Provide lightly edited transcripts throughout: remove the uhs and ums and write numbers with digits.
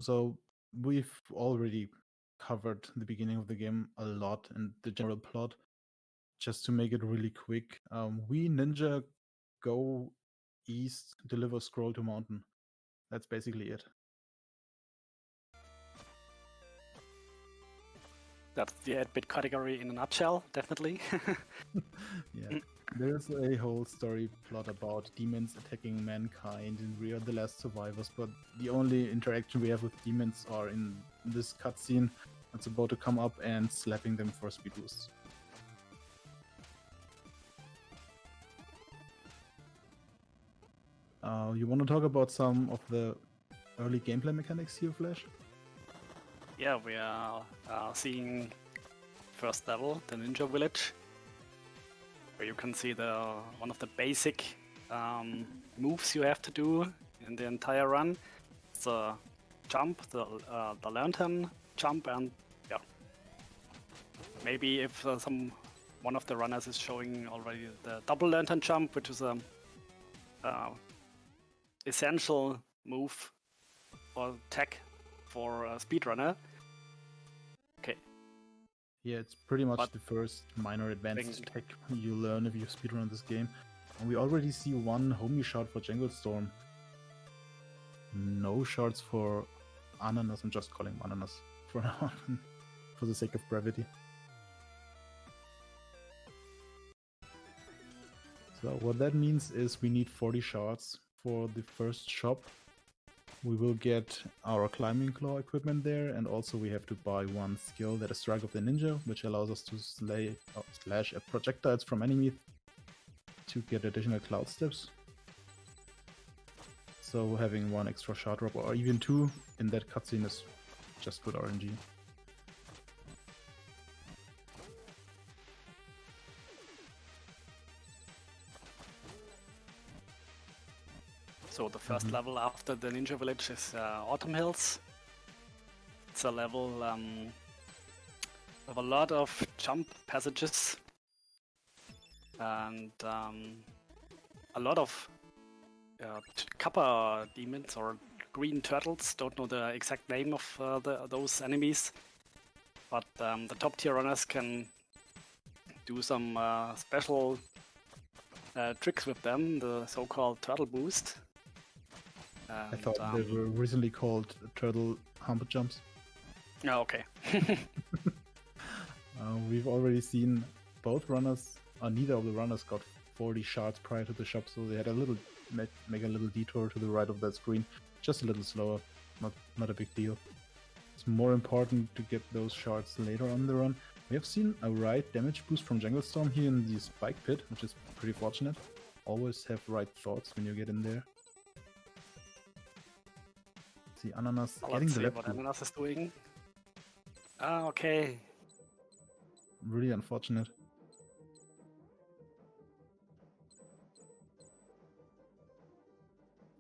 So we've already covered the beginning of the game a lot and the general plot. Just to make it really quick, we ninja go east, deliver scroll to mountain. That's basically it. That's the 8-bit category in a nutshell, definitely. Yeah. There's a whole story plot about demons attacking mankind, and we are the last survivors, but the only interaction we have with demons are in this cutscene that's about to come up and slapping them for speed boosts. You want to talk about some of the early gameplay mechanics here, Flash? Yeah, we are seeing first level, the Ninja Village, where you can see one of the basic moves you have to do in the entire run. It's a jump, the lantern jump, and yeah, maybe if one of the runners is showing already the double lantern jump, which is a essential move or tech for a speedrunner. Okay. Yeah, it's pretty much the first minor advanced tech you learn if you speedrun this game. And we already see one homie shot for Janglestorm. No shots for Ananas. I'm just calling him Ananas for now, for the sake of brevity. So what that means is we need 40 shards for the first shop. We will get our climbing claw equipment there, and also we have to buy one skill, that is Strike of the Ninja, which allows us to slash at projectiles from enemies to get additional cloud steps. So having one extra shard drop, or even two, in that cutscene is just good RNG. So the first level after the Ninja Village is Autumn Hills. It's a level with a lot of jump passages and a lot of Kappa demons or green turtles. Don't know the exact name of those enemies, but the top tier runners can do some special tricks with them, the so-called turtle boost. And, I thought they were recently called turtle hump jumps. Oh, okay. We've already seen both runners, neither of the runners got 40 shards prior to the shop, so they had a little make a little detour to the right of that screen, just a little slower, not a big deal. It's more important to get those shards later on in the run. We have seen a right damage boost from Janglestorm here in the spike pit, which is pretty fortunate. Always have right thoughts when you get in there. See Ananas getting the left. What Ananas is doing. Ah, okay. Really unfortunate.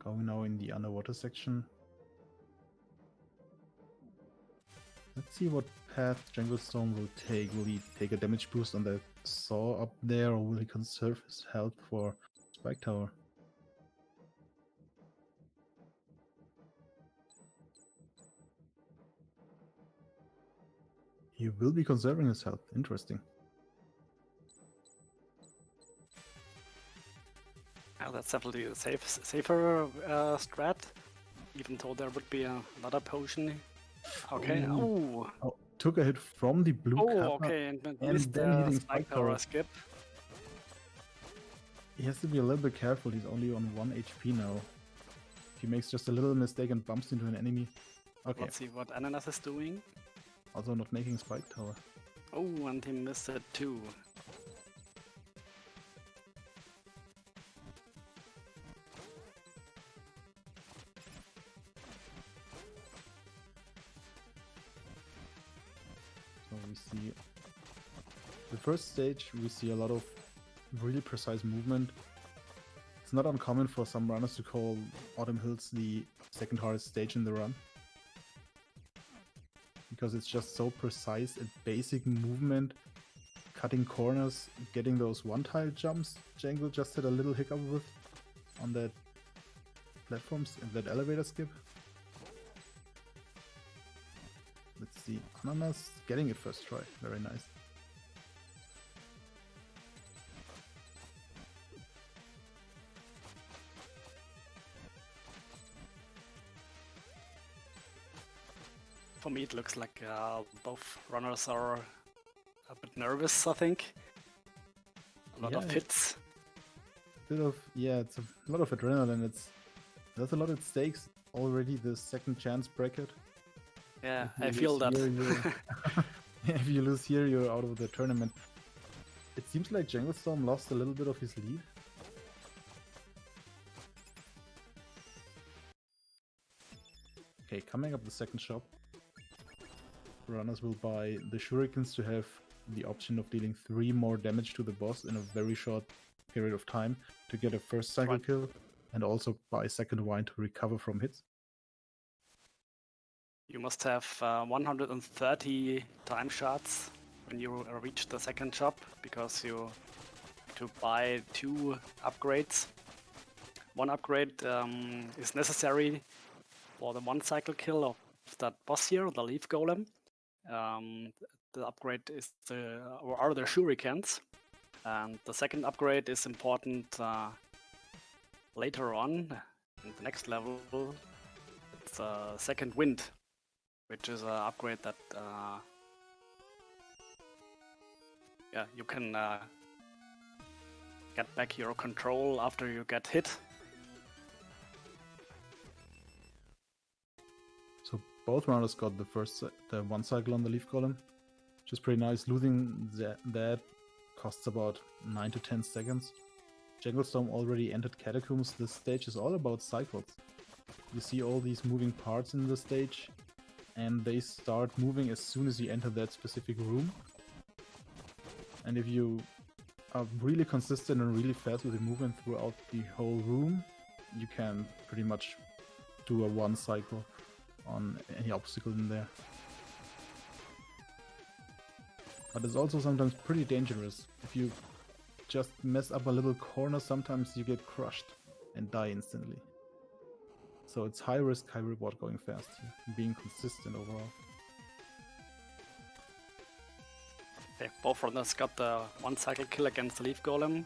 Going now in the underwater section. Let's see what path Janglestorm will take. Will he take a damage boost on that saw up there, or will he conserve his health for Spike Tower? He will be conserving his health. Interesting. Yeah, that's definitely a safer strat, even though there would be another potion. Okay. Ooh. Oh, took a hit from the blue kappa. Okay, and missed then hitting Spike Tower skip. He has to be a little bit careful. He's only on 1 HP now. If he makes just a little mistake and bumps into an enemy. Okay. Let's see what Ananas is doing. Also not making Spike Tower. Oh, and he missed it too. So we see the first stage, we see a lot of really precise movement. It's not uncommon for some runners to call Autumn Hills the second hardest stage in the run, because it's just so precise and basic movement, cutting corners, getting those one-tile jumps Jangle just had a little hiccup with on that platforms and that elevator skip. see. Ananas getting it first try. Very nice. For me, it looks like both runners are a bit nervous, I think. A lot of hits. It's a lot of adrenaline. There's a lot at stakes already. The second chance bracket. Yeah, I feel that. If you lose here, you're out of the tournament. It seems like Janglestorm lost a little bit of his lead. Okay, coming up the second shop. Runners will buy the shurikens to have the option of dealing 3 more damage to the boss in a very short period of time to get a first cycle kill, and also buy second wine to recover from hits. You must have 130 time shots when you reach the second shop, because you have to buy 2 upgrades. One upgrade is necessary for the 1 cycle kill of that boss here, the leaf golem. The upgrade is are the shurikens, and the second upgrade is important later on in the next level. It's second wind, which is an upgrade that you can get back your control after you get hit. So both runners got the 1 cycle on the leaf golem, which is pretty nice. Losing that costs about 9 to 10 seconds. Janglestorm already entered Catacombs. This stage is all about cycles. You see all these moving parts in the stage, and they start moving as soon as you enter that specific room. And if you are really consistent and really fast with the movement throughout the whole room, you can pretty much do a 1 cycle on any obstacle in there. But it's also sometimes pretty dangerous. If you just mess up a little corner, sometimes you get crushed and die instantly. So it's high risk, high reward going fast here, being consistent overall. Okay, both runners got the 1 cycle kill against the leaf golem,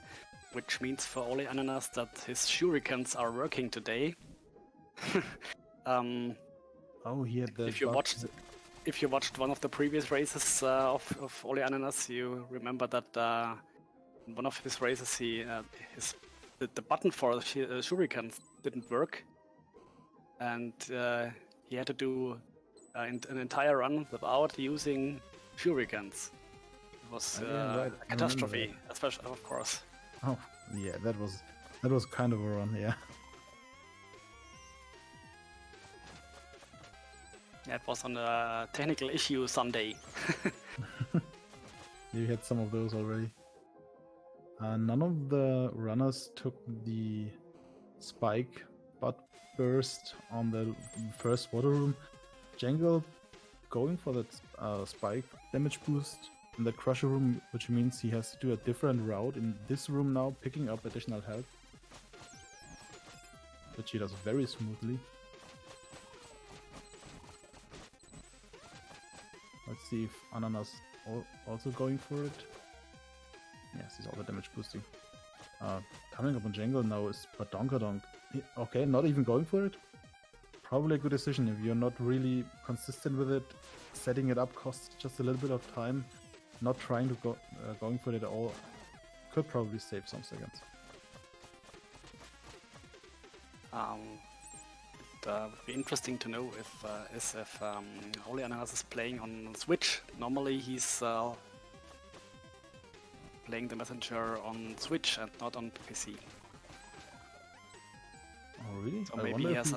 which means for Olenananas that his shurikens are working today. Oh, he had the if you watched one of the previous races of Olenananas, you remember that in one of his races the button for the shurikens didn't work, and he had to do an entire run without using shurikens. It was a catastrophe, especially, of course. Oh, yeah, that was kind of a run, yeah. Yeah, it was on a technical issue Sunday. You had some of those already. None of the runners took the spike butt burst on the first water room. Jangle going for that spike damage boost in the crusher room, which means he has to do a different route in this room now, picking up additional health, which he does very smoothly. Let's see if Ananas also going for it. Yes, he's all the damage boosting. Coming up on Jangle now is Badonkadonk. Okay, not even going for it. Probably a good decision if you're not really consistent with it. Setting it up costs just a little bit of time. Not trying to going for it at all could probably save some seconds. It would be interesting to know if Olenananas is playing on Switch. Normally he's playing the messenger on Switch and not on PC. Oh really? So maybe he has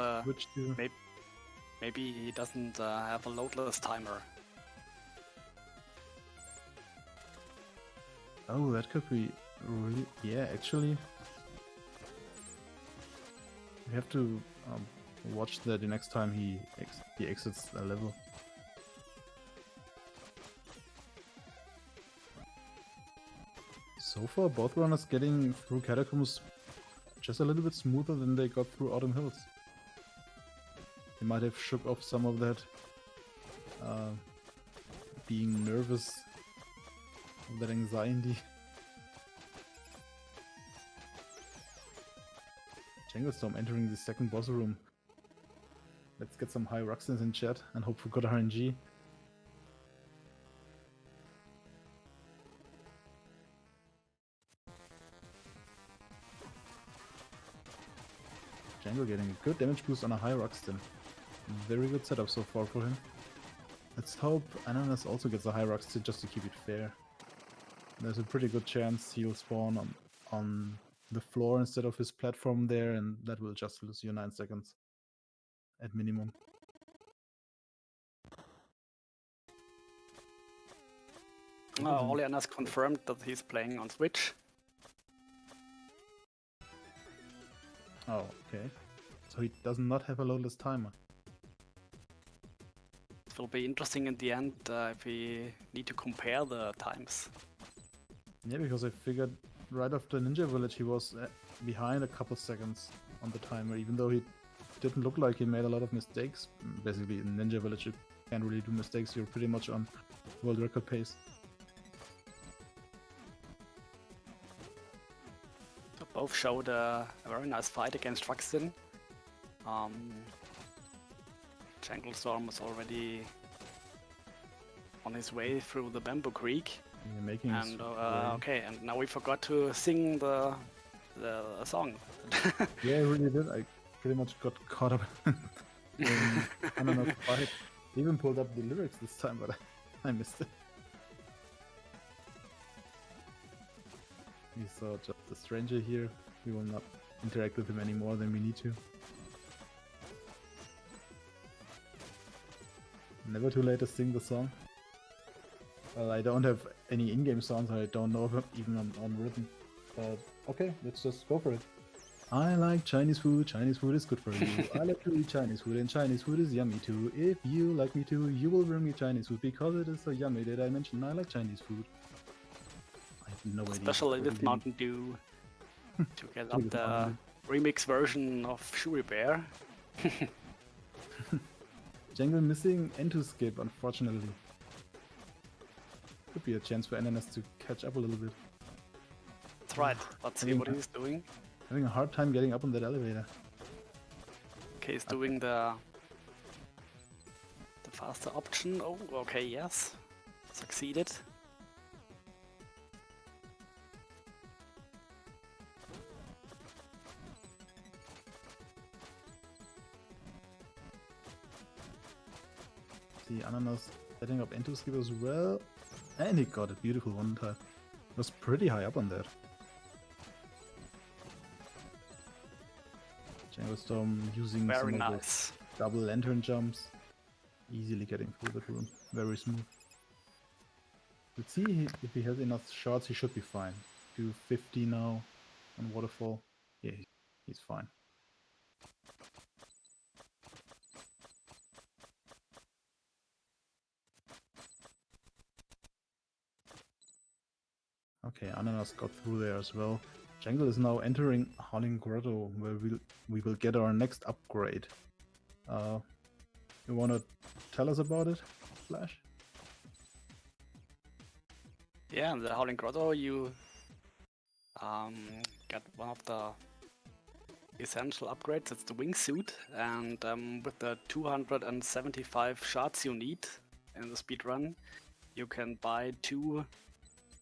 maybe he doesn't have a loadless timer. Oh, that could be really... Yeah, actually... We have to watch that the next time he exits a level. So far, both runners getting through Catacombs just a little bit smoother than they got through Autumn Hills. They might have shook off some of that being nervous, that anxiety. Janglestorm entering the second boss room. Let's get some high Ruxins in chat and hope for good RNG. Jangle getting a good damage boost on a high Ruxin. Very good setup so far for him. Let's hope Ananas also gets a high Ruxin just to keep it fair. There's a pretty good chance he'll spawn on the floor instead of his platform there, and that will just lose you 9 seconds at minimum. Olenananas confirmed that he's playing on Switch. Oh, okay. So he does not have a loadless timer. It will be interesting in the end if we need to compare the times. Yeah, because I figured right after Ninja Village he was behind a couple seconds on the timer, even though he didn't look like he made a lot of mistakes. Basically, in Ninja Village you can't really do mistakes, you're pretty much on world record pace. So both showed a very nice fight against Ruxin. Janglestorm was already on his way through the Bamboo Creek. You're making and okay, and now we forgot to sing the song. Yeah, I really did. I pretty much got caught up in another fight. Even pulled up the lyrics this time, but I missed it. We saw just a stranger here. We will not interact with him any more than we need to. Never too late to sing the song. Well, I don't have any in-game songs, I don't know them even on written. But okay, let's just go for it. I like Chinese food is good for you. I like to eat Chinese food, and Chinese food is yummy too. If you like me too, you will bring me Chinese food because it is so yummy that I mentioned I like Chinese food. I have no idea. Especially with Mountain Dew to get up the remix version of Shuri Bear. Jangle missing N2 skip, unfortunately. Could be a chance for Ananas to catch up a little bit. That's right, let's see what he's doing. Having a hard time getting up on that elevator. Okay, he's doing the faster option. Oh, okay, yes. Succeeded. See Ananas setting up N2 skip as well. And he got a beautiful one time. Was pretty high up on that. Janglestorm using very some nice. of those double lantern jumps. Easily getting through the room. Very smooth. Let's see if he has enough shots, he should be fine. Do 50 now on Waterfall. Yeah, he's fine. Okay, Ananas got through there as well. Jangle is now entering Howling Grotto, where we will get our next upgrade. You wanna tell us about it, Flash? Yeah, in the Howling Grotto you get one of the essential upgrades. It's the wingsuit, and with the 275 shards you need in the speedrun, you can buy 2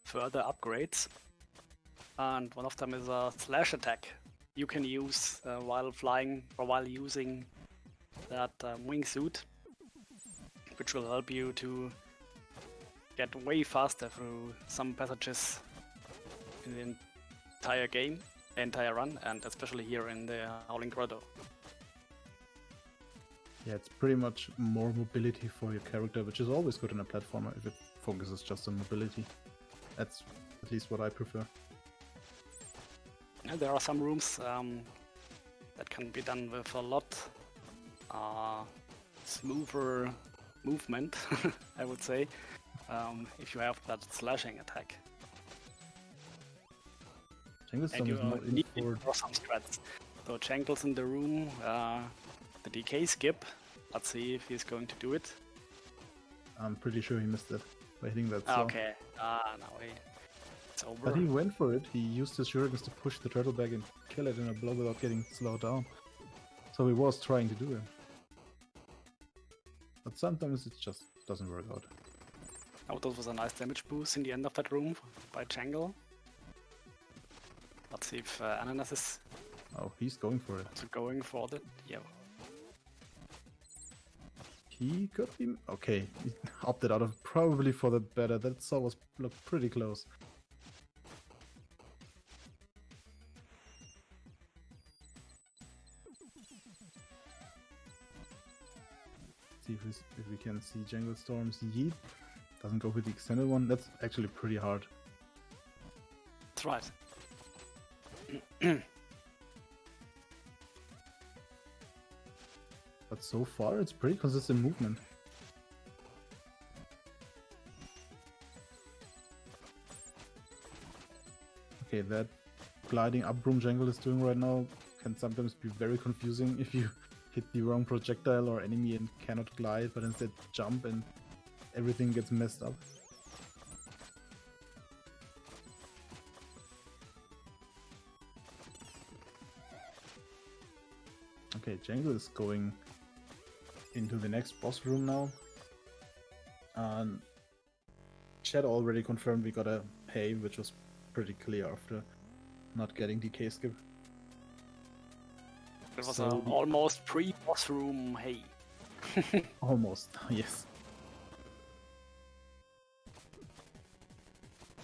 further upgrades, and one of them is a slash attack you can use while flying or while using that wingsuit, which will help you to get way faster through some passages in the entire run, and especially here in the Howling Grotto. Yeah, it's pretty much more mobility for your character, which is always good in a platformer if it focuses just on mobility. That's at least what I prefer. Yeah, there are some rooms that can be done with a lot smoother movement, I would say, if you have that slashing attack. Janglestorm is not in need for some strats. So Jangle's in the room, the DK skip. Let's see if he's going to do it. I'm pretty sure he missed it by hitting that saw. Okay. Now it's over. But he went for it. He used his shurikens to push the turtle back and kill it in a blow without getting slowed down. So he was trying to do it. But sometimes it just doesn't work out. Oh, that was a nice damage boost in the end of that room by Jangle. Let's see if Ananas is Oh, he's going for it. also going for it. Yeah. He could be... Okay, he opted out of probably for the better. That saw was looked pretty close. See if we can see Janglestorm's yeet. Doesn't go with the extended one. That's actually pretty hard. That's right. But so far, it's pretty consistent movement. Okay, that gliding up room Jangle is doing right now can sometimes be very confusing if you hit the wrong projectile or enemy and cannot glide, but instead jump and everything gets messed up. Okay, Jangle is going into the next boss room now. And Chat already confirmed we got a pay, which was pretty clear after not getting DK skip. It was So an almost pre-boss room, hey. Almost, yes.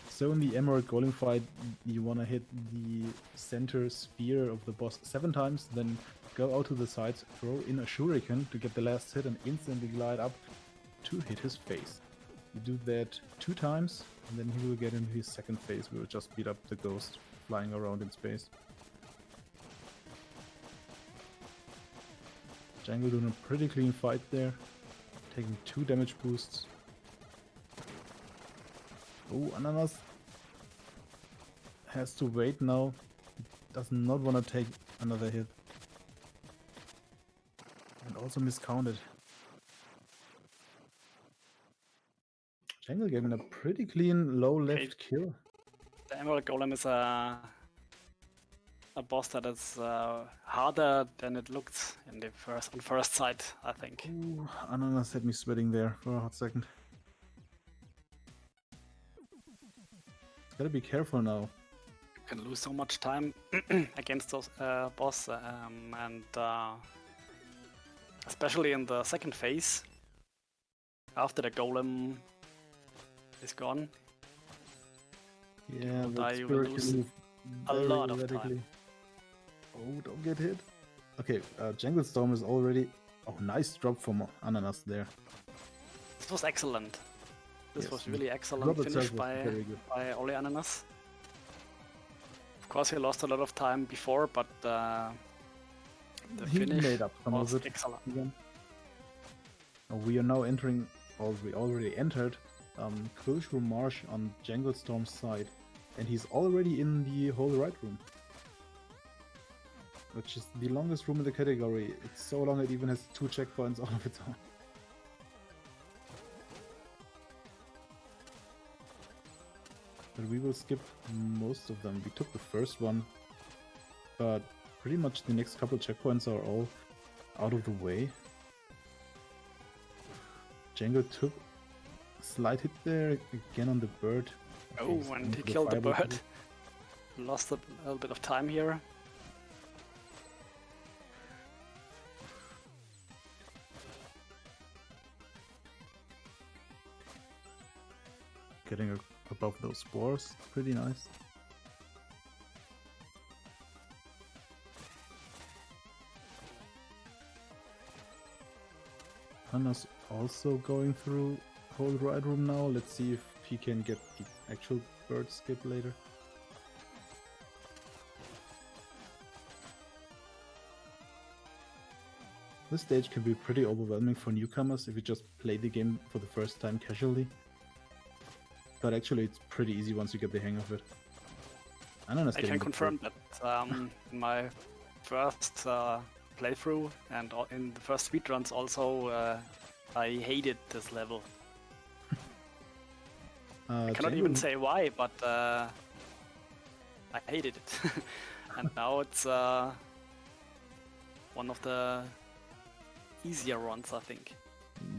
So in the Emerald Golem fight, you want to hit the center sphere of the boss 7 times, then go out to the sides, throw in a shuriken to get the last hit and instantly glide up to hit his face. You do that 2 times, and then he will get into his second phase. We will just beat up the ghost flying around in space. Jangle doing a pretty clean fight there, taking 2 damage boosts. Oh, Ananas has to wait now. He does not want to take another hit. And also miscounted. Jangle gave him a pretty clean low left kill. The Emerald Golem is a boss that is harder than it looked in the first sight, I think. Ooh, Ananas had me sweating there for a hot second. Gotta be careful now. You can lose so much time against those boss, and especially in the second phase, after the golem is gone. Yeah, die, that you will spirit lose can move a very lot of erratically. time. Oh, don't get hit. Okay, Janglestorm is already... Oh, nice drop from Ananas there. This was excellent. This Yes, was really the excellent drop finish itself was very good. by Olenananas. Of course, he lost a lot of time before, but the He finish made up some was of it excellent. again. Oh, we are now entering, or we already entered, Crucial Marsh on Janglestorm's side, and he's already in the whole right room, which is the longest room in the category. It's so long it even has 2 checkpoints all of its own. But we will skip most of them. We took the first one, but pretty much the next couple checkpoints are all out of the way. Jangle took a slight hit there, again on the bird. Oh, He's and into he the killed the fireball bird. too. Lost a little bit of time here. Getting above those spores, pretty nice. Hana's also going through whole right room now. Let's see if he can get the actual bird skip later. This stage can be pretty overwhelming for newcomers if you just play the game for the first time casually. But actually it's pretty easy once you get the hang of it. Ananas I getting can the confirm that in my first playthrough and in the first speedruns also, I hated this level. I cannot even say why, but I hated it. And now it's one of the easier runs, I think.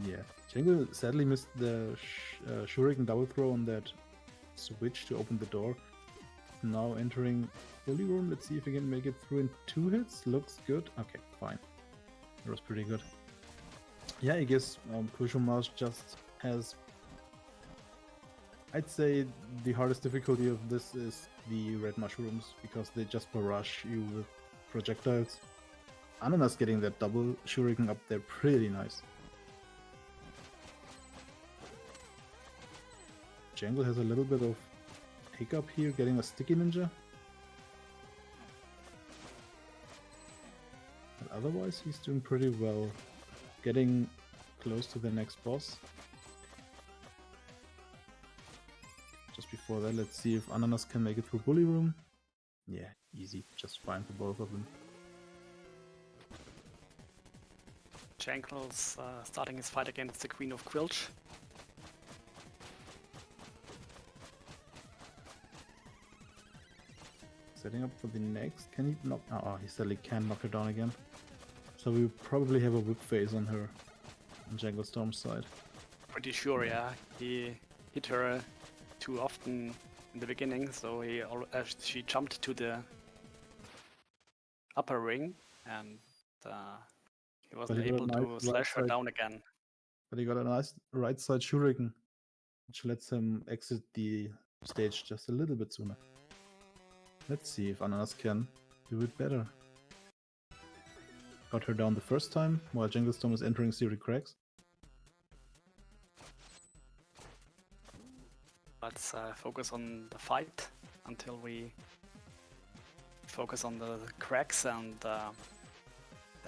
Yeah, Jangle sadly missed the Shuriken double throw on that switch to open the door. Now entering Bully Room. Let's see if he can make it through in 2 hits. Looks good. Okay, fine. That was pretty good. Yeah, I guess Kushomash just has... I'd say the hardest difficulty of this is the red mushrooms, because they just barrage you with projectiles. Ananas getting that double shuriken up there, pretty nice. Jangle has a little bit of hiccup here, getting a sticky ninja. But otherwise he's doing pretty well, getting close to the next boss. Just before that, let's see if Ananas can make it through Bully Room. Yeah, easy, just fine for both of them. Jangle's starting his fight against the Queen of Quilch. Setting up for the next. Can he knock? Oh, he sadly can knock her down again. So we probably have a whip phase on her, on Janglestorm's side. Pretty sure, yeah. He hit her too often in the beginning, so she jumped to the upper ring, and he wasn't able to slash her down again. But he got a nice right side shuriken, which lets him exit the stage just a little bit sooner. Let's see if Ananas can do it better. Got her down the first time, while Janglestorm is entering Series cracks. Let's focus on the fight until we focus on the cracks and the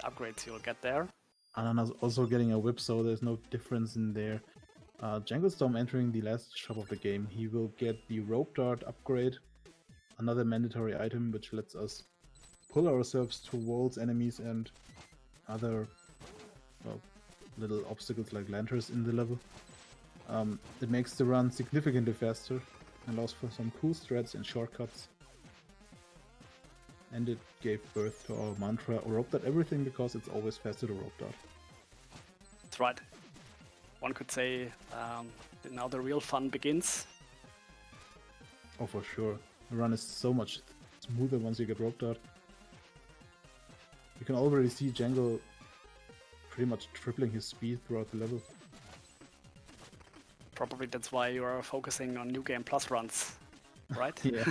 upgrades you'll get there. Ananas also getting a whip, so there's no difference in there. Janglestorm entering the last shop of the game. He will get the rope dart upgrade, another mandatory item which lets us pull ourselves towards enemies and other little obstacles like lanterns in the level. It makes the run significantly faster, allows for some cool strats and shortcuts. And it gave birth to our mantra, rope dart everything, because it's always faster to rope dart. That's right. One could say now the real fun begins. Oh, for sure. The run is so much smoother once you get rope dart. You can already see Jangle pretty much tripling his speed throughout the level. Probably that's why you are focusing on New Game Plus runs, right? Yeah.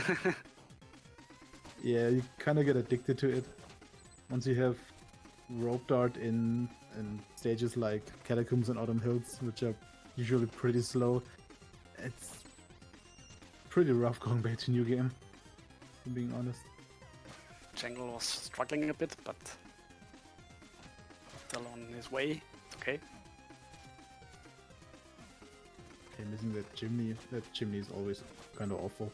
Yeah, you kind of get addicted to it. Once you have rope dart in stages like Catacombs and Autumn Hills, which are usually pretty slow, it's pretty rough going back to New Game, if I'm being honest. Jangle was struggling a bit, but still on his way. It's okay. Okay, missing that chimney. That chimney is always kind of awful.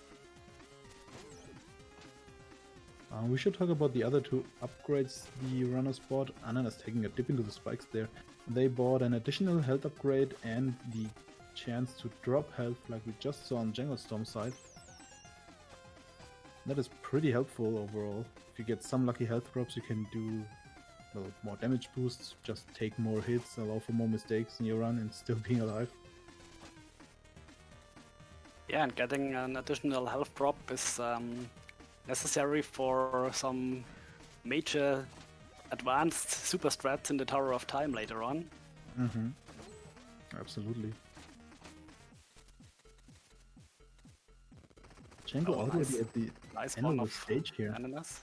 We should talk about the other 2 upgrades the runners bought. Ananas taking a dip into the spikes there. They bought an additional health upgrade and the chance to drop health like we just saw on Janglestorm's side. That is pretty helpful overall. If you get some lucky health drops, you can do more damage boosts, just take more hits, allow for more mistakes in your run and still being alive. Yeah, and getting an additional health drop is necessary for some major advanced super strats in the Tower of Time later on. Mm-hmm. Absolutely. Jangle already at the end of the stage here. Ananas.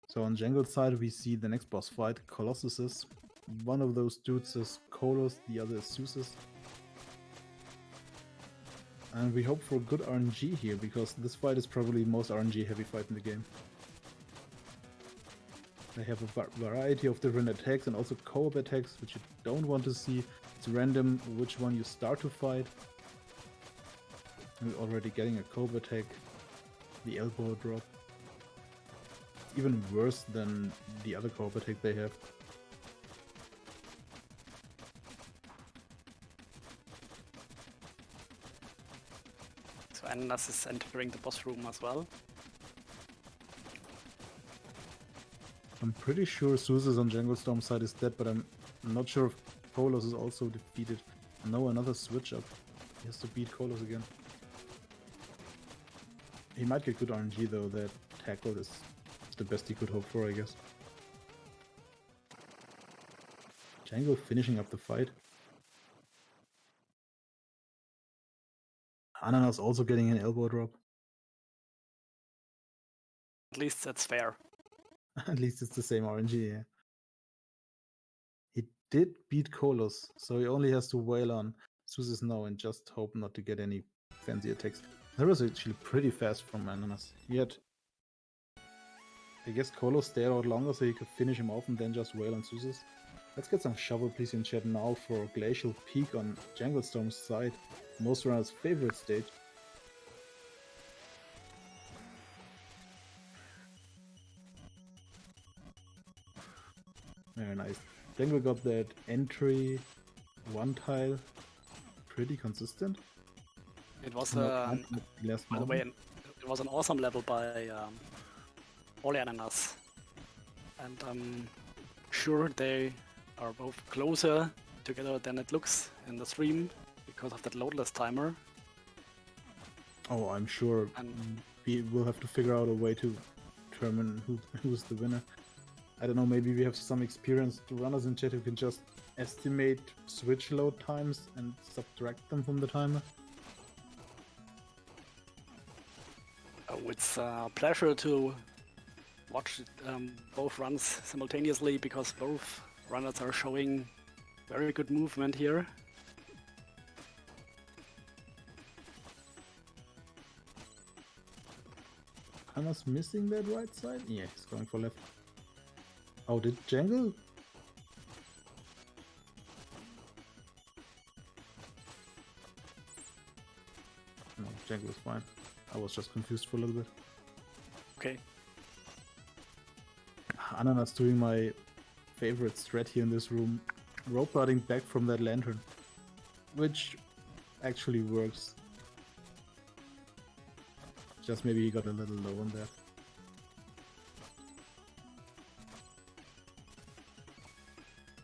So on Jangle's side we see the next boss fight, Colossuses. One of those dudes is Kolos, the other is Zeus. And we hope for good RNG here, because this fight is probably the most RNG heavy fight in the game. They have a variety of different attacks and also co-op attacks, which you don't want to see. It's random which one you start to fight. We're already getting a co-op attack, the elbow drop. Even worse than the other co-op attack they have. Olenananas is entering the boss room as well. I'm pretty sure Suzus on Janglestorm side is dead, but I'm not sure if Kolos is also defeated. No, another switch up. He has to beat Kolos again. He might get good RNG though, that tackle is the best he could hope for, I guess. Jangle finishing up the fight. Ananas also getting an elbow drop. At least that's fair. At least it's the same RNG, yeah. He did beat Kolos, so he only has to wail on Suzus now and just hope not to get any fancy attacks. That was actually pretty fast from Ananas. Yet, I guess Kolos stayed out longer so he could finish him off and then just wail on Suzus. Let's get some shovel please in chat now for Glacial Peak on Janglestorm's side. Most runners' favorite stage. Very nice. Jangle got that entry one tile pretty consistent. It was, Last by the way, it was an awesome level by Olenananas. And I'm sure they are both closer together than it looks in the stream because of that loadless timer. Oh, I'm sure we will have to figure out a way to determine who's the winner. I don't know, maybe we have some experienced runners in chat who can just estimate switch load times and subtract them from the timer. Oh, it's a pleasure to watch both runs simultaneously because both runners are showing very good movement here. Ananas missing that right side? Yeah, he's going for left. Oh, did Jangle? No, Jangle is fine. I was just confused for a little bit. Okay. Ananas doing my favorite strat here in this room. Rope darting back from that lantern. Which actually works. Just maybe he got a little low on there.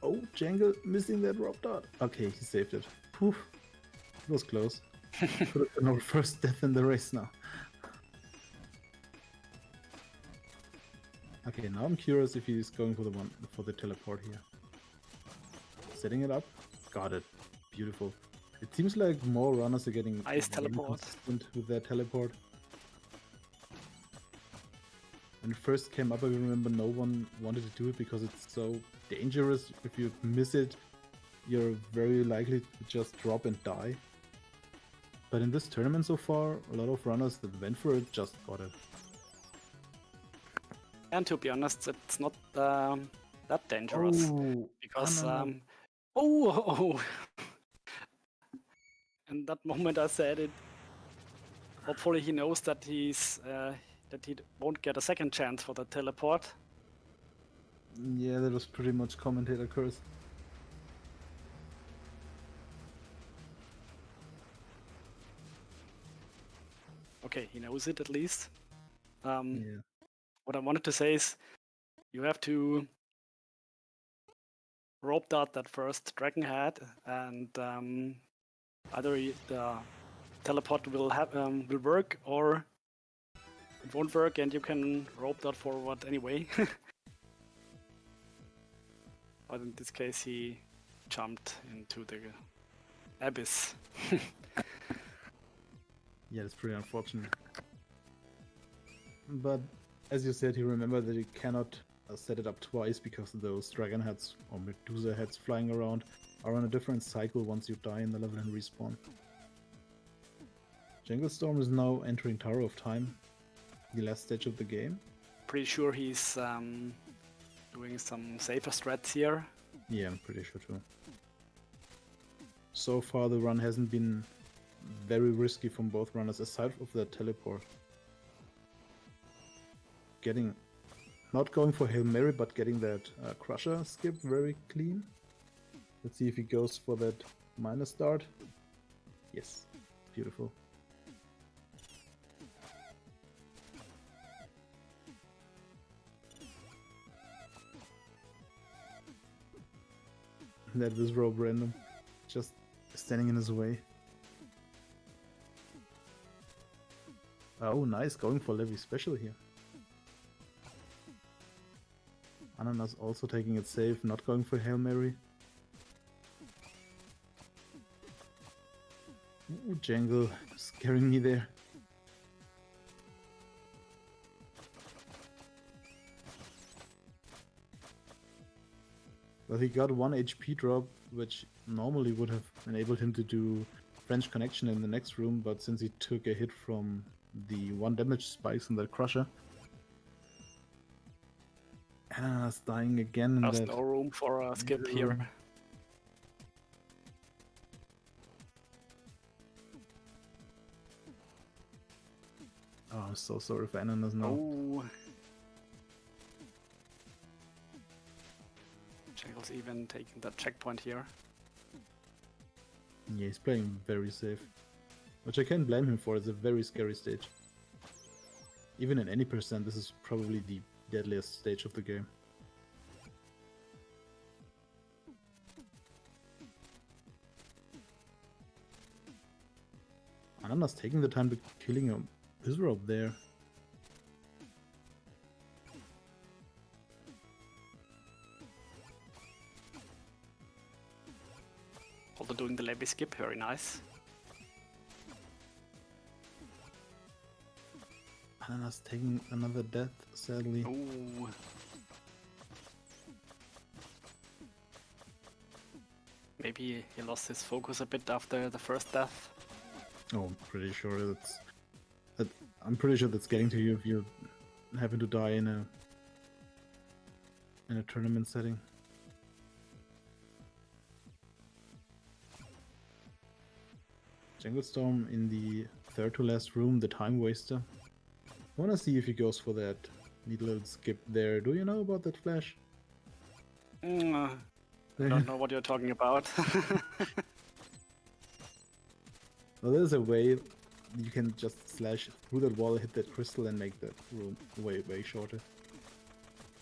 Oh, Jangle missing that rope dart. Okay, he saved it. Poof. It was close. Could have been our first death in the race now. Okay, now I'm curious if he's going for the teleport here. Setting it up. Got it. Beautiful. It seems like more runners are getting nice teleport consistent with their teleport. When it first came up, I remember no one wanted to do it because it's so dangerous. If you miss it, you're very likely to just drop and die. But in this tournament so far, a lot of runners that went for it just got it. And to be honest, it's not that dangerous. Oh, because oh. In that moment I said it. Hopefully he knows that he's that he won't get a second chance for the teleport. Yeah, that was pretty much commentator curse. Okay, he knows it at least. Yeah. What I wanted to say is you have to rope dart that first dragon head, and either the teleport will work or it won't work, and you can rope dart forward anyway. But in this case, he jumped into the abyss. Yeah, it's pretty unfortunate. But as you said, you remember that you cannot set it up twice because those dragon heads or Medusa heads flying around are on a different cycle once you die in the level and respawn. Janglestorm is now entering Tower of Time, the last stage of the game. Pretty sure he's doing some safer strats here. Yeah, I'm pretty sure too. So far the run hasn't been very risky from both runners aside of the teleport. Not going for Hail Mary, but getting that Crusher skip very clean. Let's see if he goes for that minus dart. Yes, beautiful. That was rope random. Just standing in his way. Oh, nice. Going for Levy special here. Ananas also taking it safe, not going for Hail Mary. Ooh, Jangle scaring me there. Well, he got 1 HP drop, which normally would have enabled him to do French Connection in the next room, but since he took a hit from the 1 damage spikes in that Crusher, Ananas dying again in There's that no room for a skip here. room. Oh, I'm so sorry for Ananas now. Oh. Jangle's even taking that checkpoint here. Yeah, he's playing very safe. Which I can't blame him for, it's a very scary stage. Even in any percent, this is probably the deadliest stage of the game. Ananas taking the time to killing him. His rope there. Also doing the levy skip, very nice. Ananas taking another death, sadly. Ooh. Maybe he lost his focus a bit after the first death. Oh, I'm pretty sure I'm pretty sure that's getting to you if you happen to die in a tournament setting. Janglestorm in the third to last room, the time waster. I wanna see if he goes for that neat little skip there. Do you know about that flash? I don't know what you're talking about. Well, there's a way you can just slash through that wall, hit that crystal, and make that room way, way shorter.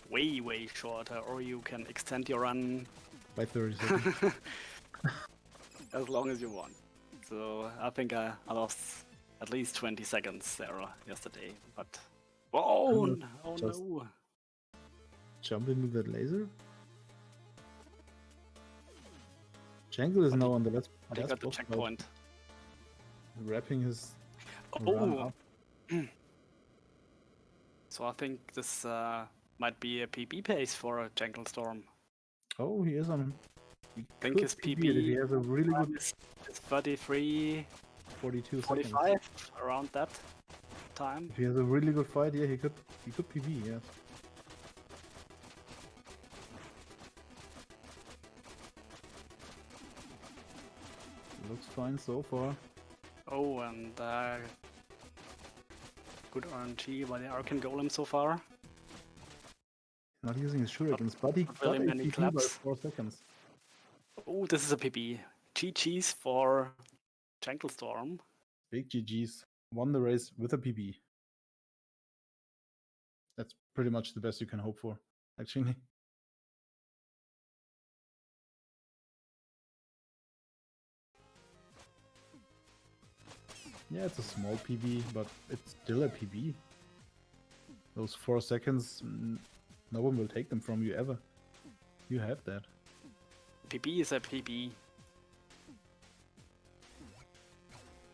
Way, way shorter, or you can extend your run By 30 seconds. as long as you want. So I think I lost at least 20 seconds there yesterday, but... Whoa! Oh Just no! jump into that laser? Jangle is now on the last But he got the boss fight, checkpoint. wrapping his run Oh! up. So I think this might be a PB pace for Janglestorm. Oh, he is on. He I think could his PB it PB if he has a really good is 33, 42 seconds. 45, around that time. If he has a really good fight, yeah, he could PB, yeah. Looks fine so far. Oh, and good RNG by the Arcane Golem so far. Not using his shurikens, but he not got really a many PB by claps. 4 seconds. Oh, this is a PB. GG's for Janglestorm. Big GG's. Won the race with a PB. That's pretty much the best you can hope for, actually. Yeah, it's a small PB, but it's still a PB. Those 4 seconds, no one will take them from you ever. You have that. PB is a PB.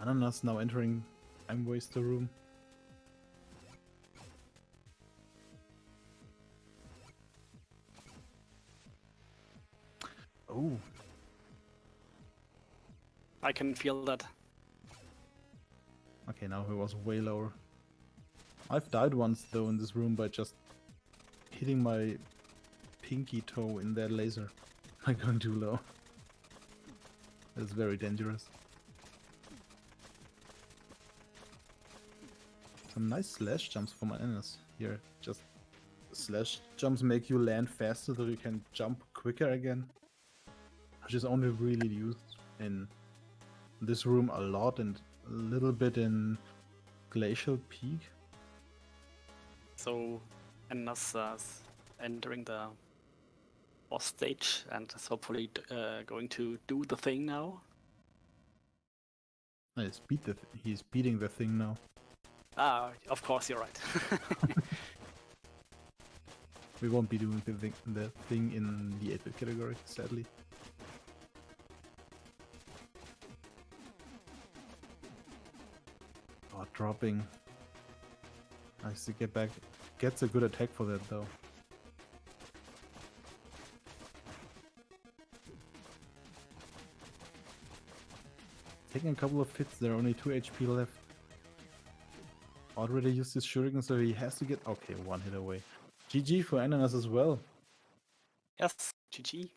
Ananas now entering Time Waster room. Oh. I can feel that. Okay, now he was way lower. I've died once though in this room by just hitting my pinky toe in that laser. By going too low. It's very dangerous. Some nice slash jumps from Ananas here. Just slash jumps make you land faster so you can jump quicker again. Which is only really used in this room a lot and a little bit in Glacial Peak. So, Annas entering the boss stage and is hopefully going to do the thing now. He's beating the thing now. Of course, you're right. We won't be doing the thing in the 8-bit category, sadly. Oh, dropping. Nice to get back. Gets a good attack for that though. Taking a couple of hits, there are only 2 HP left. Already used his shuriken, so he has to get... Okay, 1 hit away. GG for Ananas as well. Yes, GG.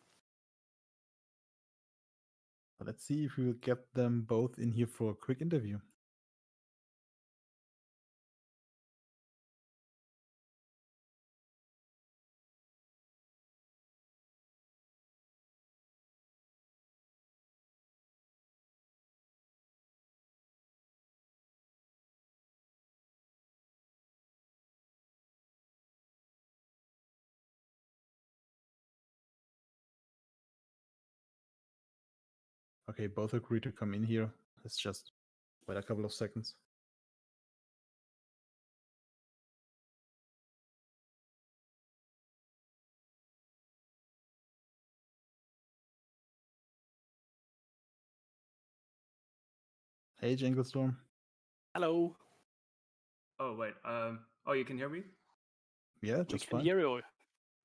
Let's see if we will get them both in here for a quick interview. Okay, both agree to come in here. Let's just wait a couple of seconds. Hey, Janglestorm. Hello. Oh, wait. You can hear me? Yeah, We just can fine. hear you.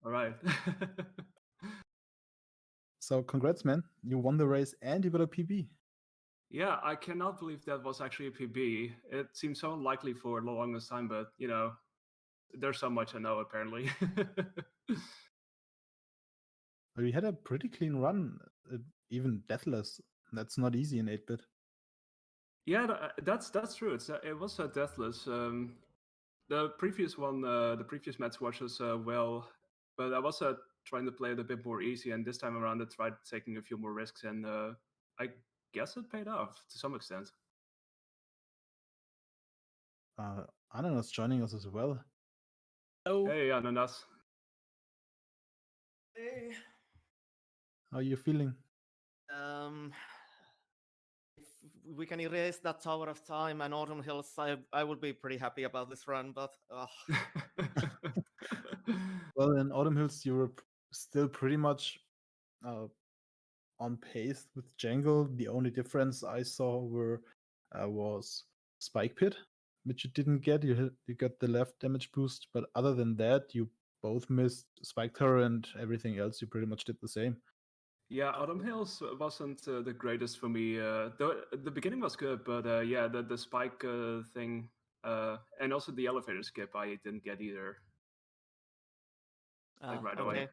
All right. So congrats, man. You won the race and you got a PB. Yeah, I cannot believe that was actually a PB. It seems so unlikely for the longest time, but, there's so much I know, apparently. We had a pretty clean run, even deathless. That's not easy in 8-bit. Yeah, that's true. It was deathless. The previous one, the previous match was well, but I was trying to play it a bit more easy, and this time around I tried taking a few more risks, and I guess it paid off to some extent. Ananas joining us as well. Hello. Hey, Ananas. Hey. How are you feeling? If we can erase that Tower of Time and Autumn Hills, I would be pretty happy about this run, but Well, in Autumn Hills, you were still pretty much on pace with Jangle. The only difference I saw was Spike Pit, which you didn't get. You got the left damage boost, but other than that, you both missed Spike Tower, and everything else you pretty much did the same. Yeah, Autumn Hills wasn't the greatest for me. The beginning was good, but the spike thing and also the elevator skip I didn't get either. Right away. okay.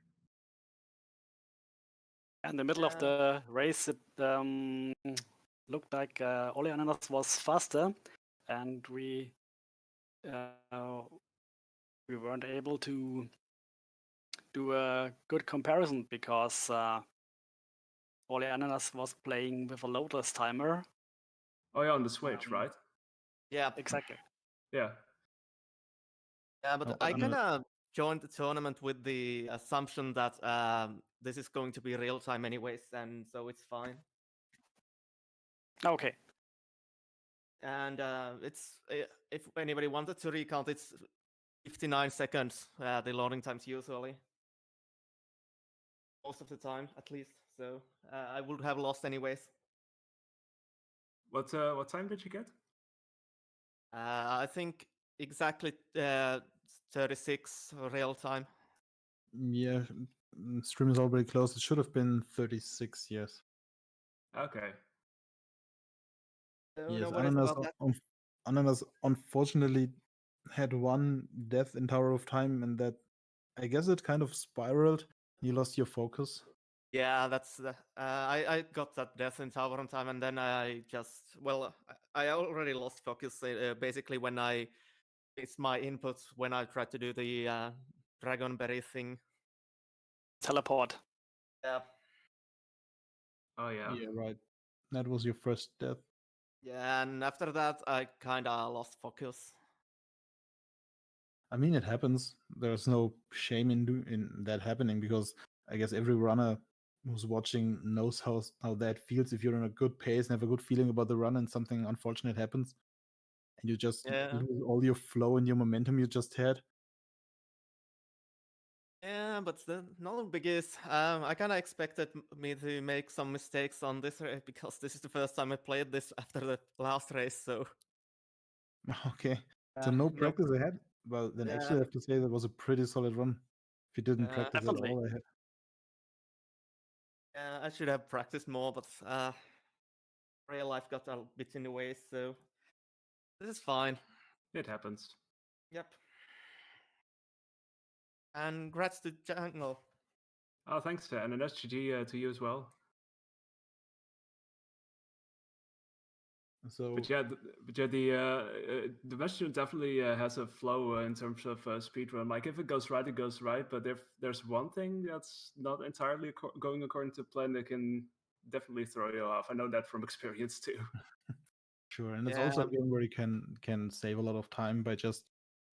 In the middle of the race, it looked like Olenananas was faster, and we weren't able to do a good comparison because Olenananas was playing with a loadless timer. Oh yeah, on the Switch, right? Yeah, Exactly. Yeah. Yeah, but Oh, I kind of joined the tournament with the assumption that this is going to be real time anyways, and so it's fine. Okay. And it's if anybody wanted to recount, it's 59 seconds. The loading times usually, most of the time at least. So I would have lost anyways. What time did you get? I think exactly 36 real time. Yeah, stream is already closed. It should have been 36, yes. Okay. So Yes, no worries about that. Ananas unfortunately had one death in Tower of Time, and that, I guess, it kind of spiraled. You lost your focus. Yeah, that's I got that death in Tower on Time, and then I already lost focus basically when I missed my inputs when I tried to do the Dragonberry thing. Teleport. Yeah. Oh yeah. Yeah, right. That was your first death. Yeah, and after that I kind of lost focus. I mean, it happens. There's no shame in that happening, because I guess every runner who's watching knows how that feels if you're in a good pace and have a good feeling about the run and something unfortunate happens and you just Yeah. lose all your flow and your momentum you just had. Yeah, but the another big is I kind of expected me to make some mistakes on this race because this is the first time I played this after the last race. So Okay. So no practice ahead? Well, then Yeah. actually I have to say that was a pretty solid run. If you didn't practice at Definitely. all ahead. I should have practiced more, but real life got a bit in the way. So this is fine. It happens. Yep. And congrats to Jungle. Oh, thanks, and an SGG to you as well. So But yeah, the Bastion definitely has a flow in terms of speedrun. Like if it goes right, it goes right. But if there's one thing that's not entirely going according to plan, it can definitely throw you off. I know that from experience too. sure, and it's also a Yeah. game where you can save a lot of time by just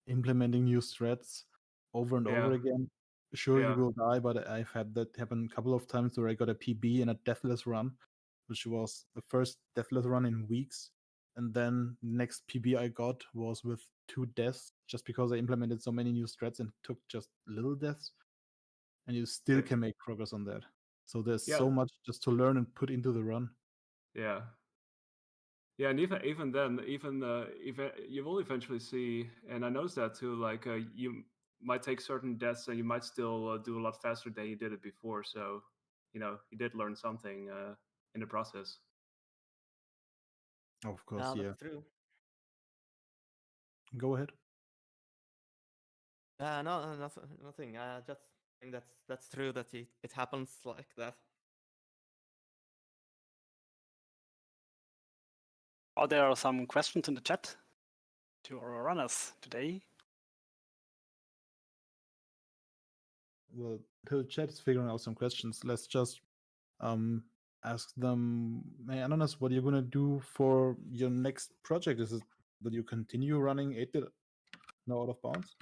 implementing new threats over and over Yeah. again. Sure, you Yeah. will die, but I've had that happen a couple of times where I got a PB in a deathless run, which was the first deathless run in weeks. And then the next PB I got was with 2 deaths, just because I implemented so many new strats and took just little deaths. And you still It- can make progress on that. So there's Yeah. so much just to learn and put into the run. Yeah. Yeah, and even then, even you will eventually see, and I noticed that too. Like you might take certain deaths, and you might still do a lot faster than you did it before. So, you did learn something in the process. Of course, yeah. That's true. Go ahead. No, nothing. I just think that's true that it happens like that. Are there some questions in the chat to our runners today? Well, the chat is figuring out some questions. Let's just ask them. Hey, Ananas, what are you gonna do for your next project? Is it that you continue running 8-bit now out of bounds?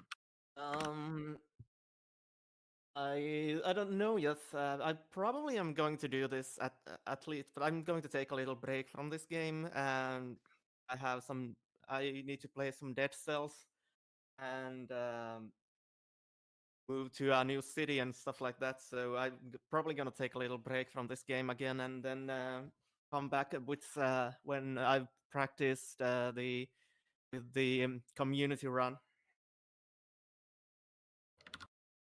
I don't know yet. I probably am going to do this at least, but I'm going to take a little break from this game, and I need to play some Dead Cells and move to a new city and stuff like that. So I'm probably gonna take a little break from this game again, and then come back with when I've practiced the community run.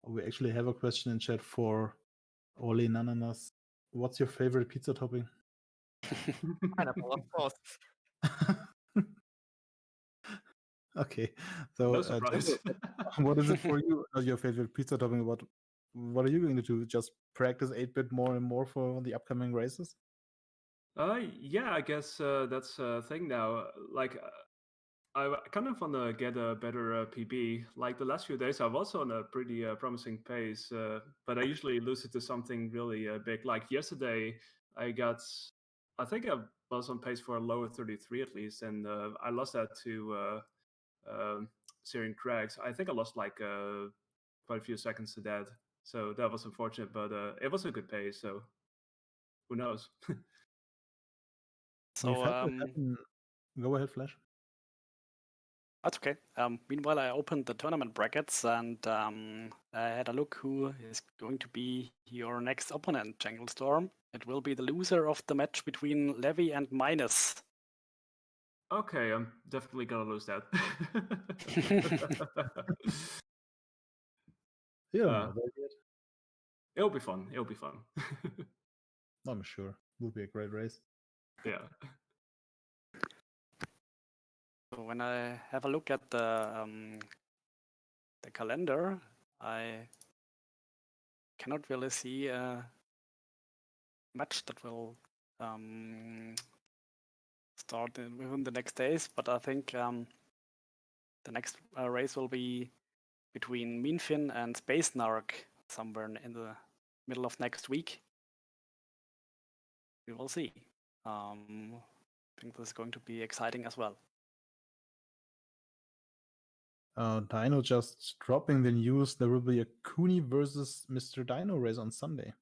We actually have a question in chat for Olenananas. What's your favorite pizza topping? Pineapple, of course. Okay, so No surprise. what is it for you? Your favorite pizza topping? What are you going to do? Just practice 8-bit more and more for the upcoming races? Yeah, I guess that's a thing now. Like, I kind of want to get a better PB. Like the last few days, I was on a pretty promising pace, but I usually lose it to something really big. Like yesterday, I think I was on pace for a lower 33 at least, and I lost that to Syrian Craigs. I think I lost like quite a few seconds to that. So that was unfortunate, but it was a good pace. So who knows? We've So had that happen. Go ahead, Flash. that's okay. Meanwhile, I opened the tournament brackets and I had a look who is going to be your next opponent, Janglestorm. It will be the loser of the match between Levy and Minus. Okay, I'm definitely gonna lose that. You don't know that yet. It'll be fun. It'll be fun. I'm sure. Will be a great race. Yeah. So when I have a look at the calendar, I cannot really see a match that will start within the next days. But I think the next race will be between Meanfin and Space Narc somewhere in the middle of next week. We will see. I think this is going to be exciting as well. Dino just dropping the news. There will be a Cooney versus Mr. Dino race on Sunday.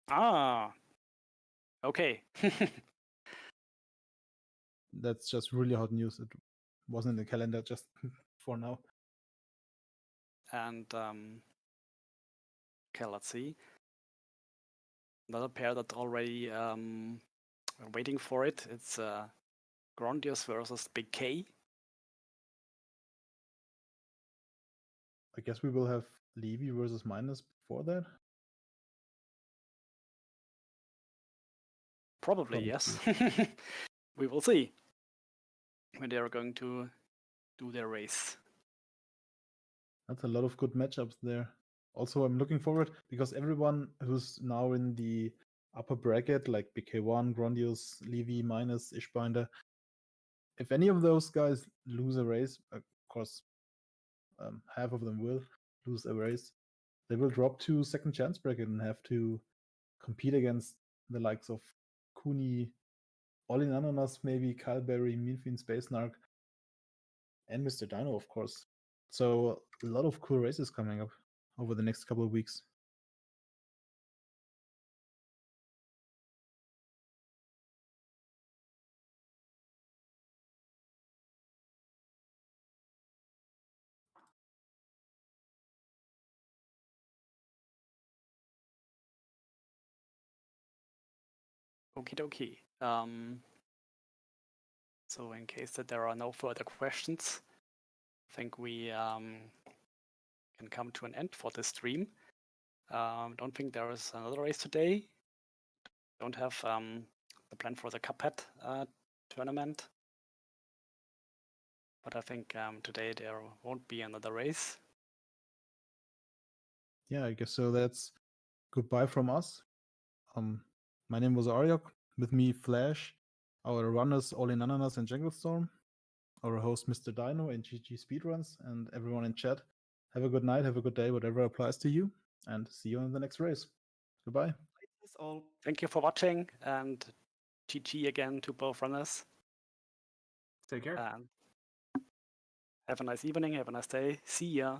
Ah, okay. That's just really hot news. It wasn't in the calendar just for now. And okay, let's see. Another pair that already waiting for it. It's Grondius versus Big K. I guess we will have Levy versus Minus before that. Probably, yes. We will see when they are going to do their race. That's a lot of good matchups there. Also, I'm looking forward because everyone who's now in the upper bracket, like BK1, Grondius, Levy, Minus, Ishbinder, if any of those guys lose a race, of course, half of them will lose a race, they will drop to second chance bracket and have to compete against the likes of Cooney, Olenananas, maybe Calberry, Meanfiend, Space Narc, and Mr. Dino, of course. So a lot of cool races coming up over the next couple of weeks. Okie dokie. So in case that there are no further questions, I think we can come to an end for this stream. Don't think there is another race today. Don't have the plan for the Cuphead tournament. But I think today there won't be another race. Yeah, I guess so. That's goodbye from us. My name was Aryok. With me, Flash, our runners, Olenananas and Janglestorm, our host, Mr. Dino, and GG Speedruns, and everyone in chat. Have a good night, have a good day, whatever applies to you, and see you in the next race. Goodbye. That's all. Thank you for watching, and GG again to both runners. Take care. And have a nice evening, have a nice day. See ya.